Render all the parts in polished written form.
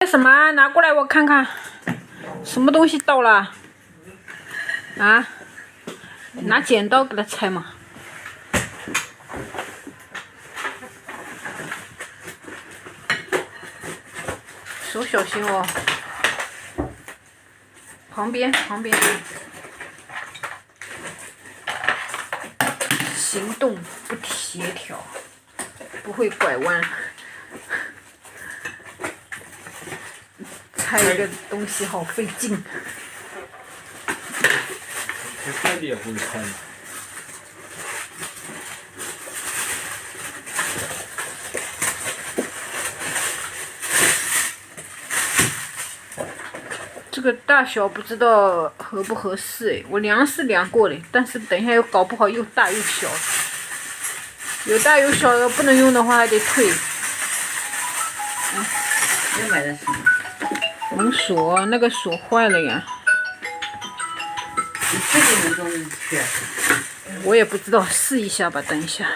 什么？拿过来我看看，什么东西倒了？啊？拿剪刀给它拆嘛。手小心哦。旁边。行动不协调，不会拐弯。拆一个东西好费劲。这快递也会拆。这个大小不知道合不合适哎，我量是量过的，但是等一下又搞不好又大又小，有大有小的不能用的话还得退。又买的什么？门锁，那个锁坏了呀。你自己能装进去？我也不知道，试一下吧，等一下。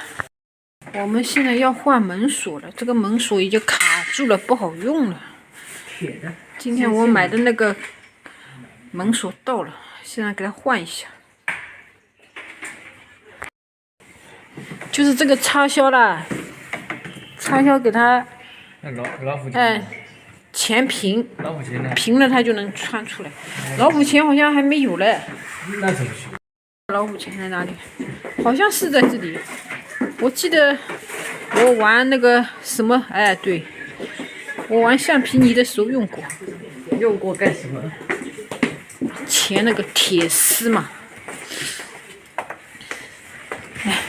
我们现在要换门锁了，这个门锁已经卡住了，不好用了。铁的。今天我买的那个门锁到了，现在给它换一下。就是这个插销啦，插销给它，老虎钳。前平，老虎钳呢？平了它就能穿出来。老虎钳好像还没有嘞。那怎么修？老虎钳在哪里？好像是在这里。我记得我玩那个什么，哎，对，我玩橡皮泥的时候用过。用过干什么？钳那个铁丝嘛。哎，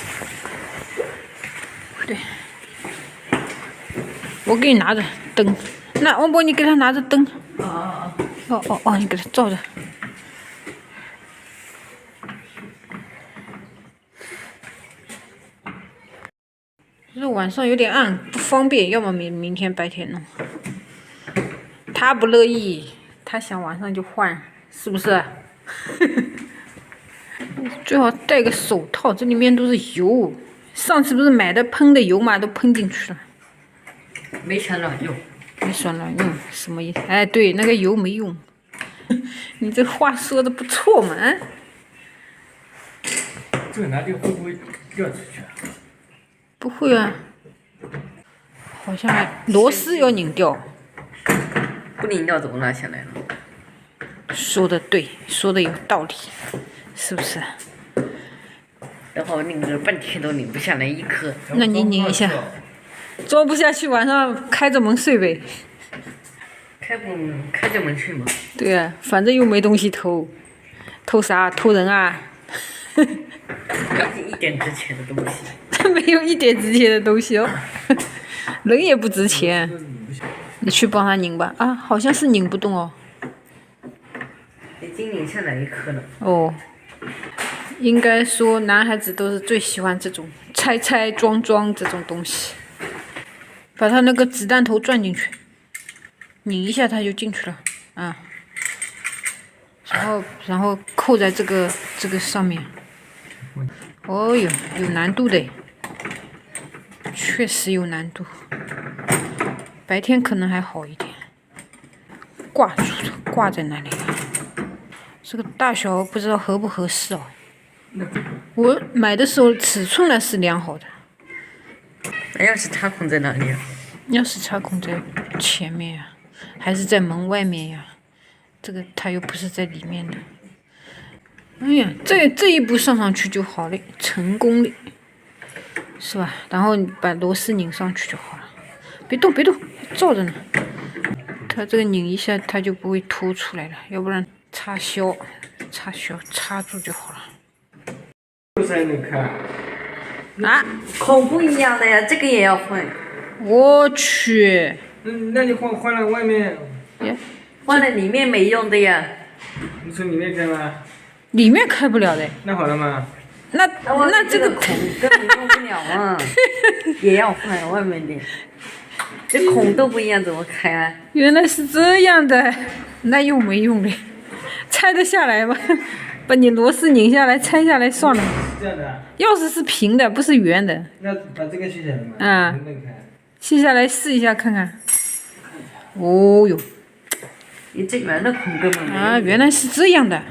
对，我给你拿着灯，那王博你给他拿着灯。哦，你给他照着。就是晚上有点暗，不方便，要么明天白天弄。他不乐意，他想晚上就换，是不是？最好戴个手套，这里面都是油。上次不是买的喷的油嘛，都喷进去了。没钱乱用。没算乱用，什么意思？哎，对，那个油没用。你这话说的不错嘛，啊？这个拿掉会不会掉出去啊？不会啊，好像螺丝要拧掉。不拧掉怎么拿下来了？说的对，说的有道理，是不是？然后拧了半天都拧不下来一颗。那你拧一下，装不下去，晚上开着门睡呗。开着门睡吗？对啊，反正又没东西偷，偷啥？偷人啊？一点值钱的东西。没有一点值钱的东西哦，人也不值钱。你去帮他拧吧。啊，好像是拧不动哦。已经拧下来一颗了。哦，应该说男孩子都是最喜欢这种拆装这种东西。把他那个子弹头转进去，拧一下它就进去了。啊，然后扣在这个上面。哦哟，有难度的，确实有难度。白天可能还好一点，挂住了，挂在那里。这个大小不知道合不合适哦。我买的时候尺寸呢是量好的。那钥匙插孔在哪里啊？钥匙插孔在前面呀，还是在门外面呀？这个它又不是在里面的。哎呀，这一步上去就好了，成功了，是吧？然后你把螺丝拧上去就好了。别动，照着呢。它这个拧一下，它就不会凸出来了，要不然插销插住就好了。这才能开。啊？孔不一样的呀，这个也要换。我去。那你换了外面。换了里面没用的呀。你从里面开吗？里面开不了的。那好了吗？那这个孔根本用不了啊，也要换外面的。这孔都不一样，怎么开啊？原来是这样的，那又没用嘞，拆得下来吗？把你螺丝拧下来，拆下来算了。这样的。钥匙是平的，不是圆的。那把这个卸下来嘛。啊。卸下来试一下看看。哦哟，你这圆的孔根本没有。啊，原来是这样的，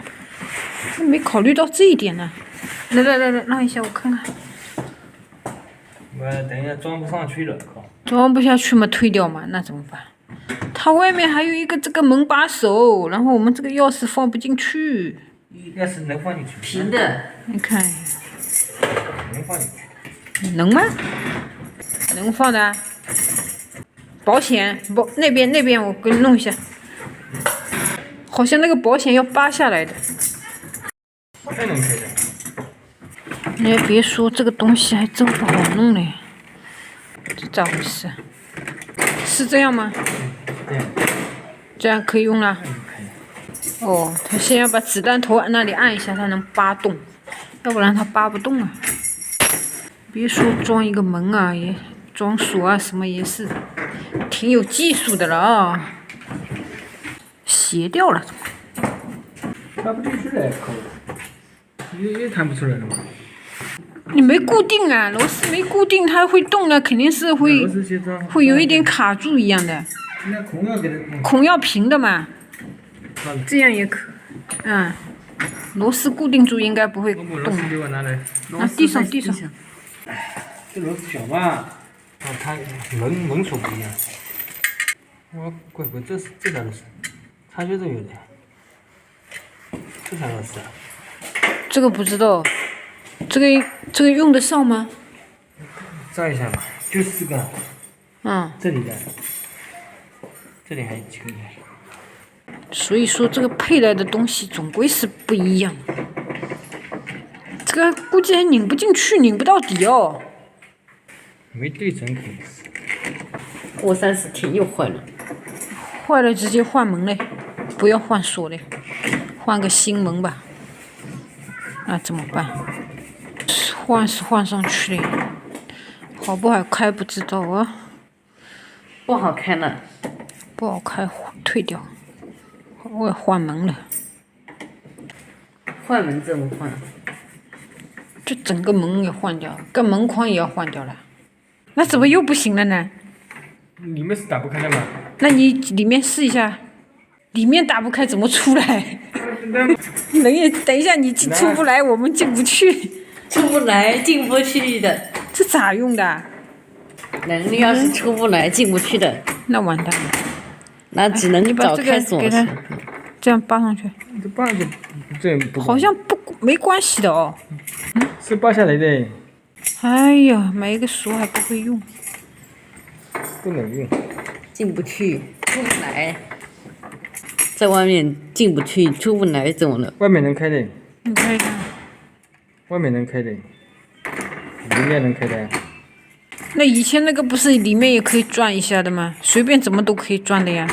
没考虑到这一点呢。来，让一下我看看。我等一下装不上去了，靠！装不下去嘛，退掉嘛，那怎么办？它外面还有一个这个门把手，然后我们这个钥匙放不进去。要是能放进去。平的。你看，能放进去。能吗？能放的。保险那边我给你弄一下。好像那个保险要扒下来的。这能开的。你还别说，这个东西还真不好弄嘞。这咋回事？是这样吗？对。这样可以用了。哦，他先要把子弹头那里按一下，它能扒动，要不然它扒不动啊。别说装一个门啊，也装锁啊，什么也是挺有技术的了啊。斜掉了，插不进去了，靠！又弹不出来了吗？你没固定啊，螺丝没固定，它会动的，肯定是会有一点卡住一样的。那孔要给它。孔要平的嘛，这样也可，螺丝固定住应该不会动。螺丝给我拿来。啊，地上。这螺丝小嘛，它门锁不一样。怪，这啥螺丝？它就是有的。这啥螺丝啊？这个不知道，这个用得上吗？照一下吧，就4个。这里的，这里还有几个？所以说这个配来的东西总归是不一样，这个估计还拧不进去，拧不到底哦。没对准肯定是。过30天又坏了。坏了直接换门嘞，不要换锁嘞，换个新门吧。那怎么办？换是换上去嘞，好不好开不知道啊。不好开了。不好开，退掉。我要换门了。换门怎么换？这整个门也换掉，跟门框也要换掉了。那怎么又不行了呢？里面是打不开的吗？那你里面试一下，里面打不开怎么出来？人也等一下你出不来，我们进不去。出不来，进不去的。这咋用的？人要是出不来，进不去的，那完蛋了。那只能找开锁。给它这样扒上去。这扒就这不。好像没关系的哦。是扒下来的。哎呀，买一个锁还不会用。不能用。进不去，出不来。在外面进不去，出不来，怎么了？外面能开的。你看一看。外面能开的，里面能开的。那以前那个不是里面也可以转一下的吗？随便怎么都可以转的呀，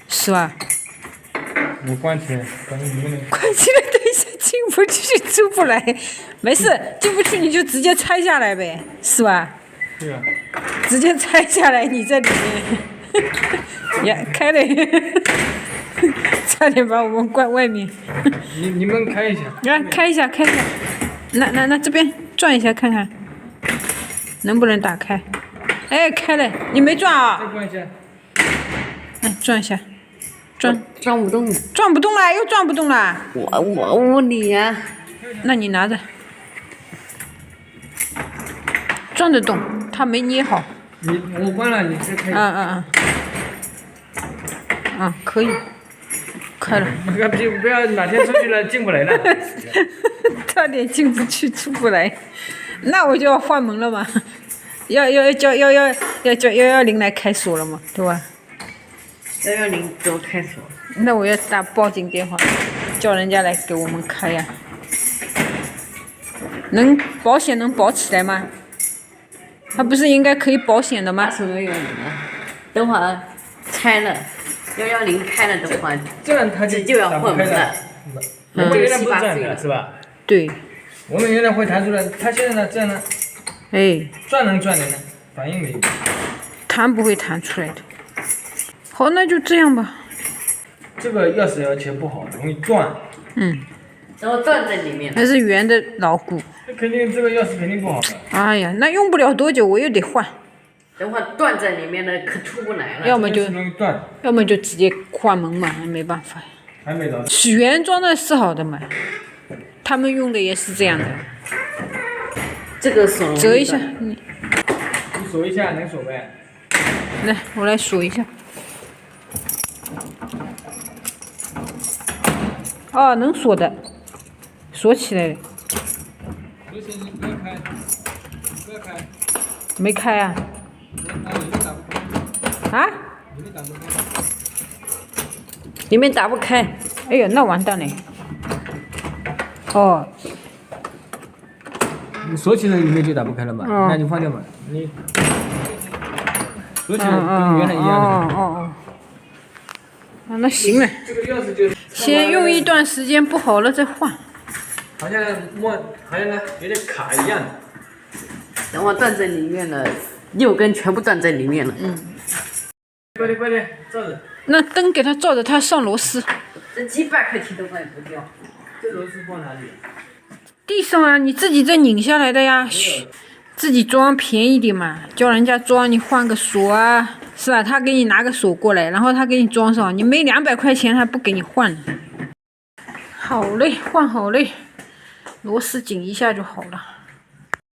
是吧？我关起来，反正里面。关起来，等一下进不去，出不来，没事，进不去你就直接拆下来呗，是吧？对啊。直接拆下来，你在里面，呀，开了，差点把我们关外面。你们开一下。来，开一下。那这边转一下看看，能不能打开？哎，开了，你没转啊？再转一下。转一下，转不动。转不动了，又转不动了。我你呀。那你拿着。转得动，它没捏好。我关了，你再开。可以。开了。不要哪天出去了进不来了。差点进不去，出不来，那我就要换门了嘛，要叫110来开锁了嘛，对吧？110给我开锁。那我要打报警电话，叫人家来给我们开呀。保险能保起来吗？它不是应该可以保险的吗？什么110啊？等会儿拆了，110开了的话，这样它就要换门了。我们原来不是这样的，是吧？对。我们原来会弹出来，它现在呢这样呢？转能转的呢，反应没有。弹不会弹出来的。好，那就这样吧。这个钥匙而且不好，容易转。然后转在里面。还是圆的牢固。那肯定这个钥匙肯定不好的。哎呀，那用不了多久，我又得换。等会儿断在里面的可出不来了。要么就容易断，要么就直接换门嘛，没办法。还没到。原装的是好的嘛，他们用的也是这样的。这个锁折一下，你锁一下能锁呗？来，我来锁一下。哦，能锁的，锁起来了。不行，你不要开，不要开。没开啊？那里面打不开。啊？里面打不开。里面打不开。哎呦，那完蛋了。哦。你锁起来里面就打不开了嘛？哦、那你放掉嘛。你锁起来跟原来一样的。哦。啊，那行了。这个钥匙就。先用一段时间，不好了再换。好像好像有点卡一样。等会断在里面了，6根全部断在里面了。快点，照着。那灯给它照着，它上螺丝。这几百块钱都卖不掉。这螺丝放哪里？地上啊，你自己再拧下来的呀。自己装便宜点嘛，叫人家装，你换个锁啊，是吧？他给你拿个锁过来，然后他给你装上，你没200块钱，他不给你换。好嘞，换好嘞，螺丝紧一下就好了。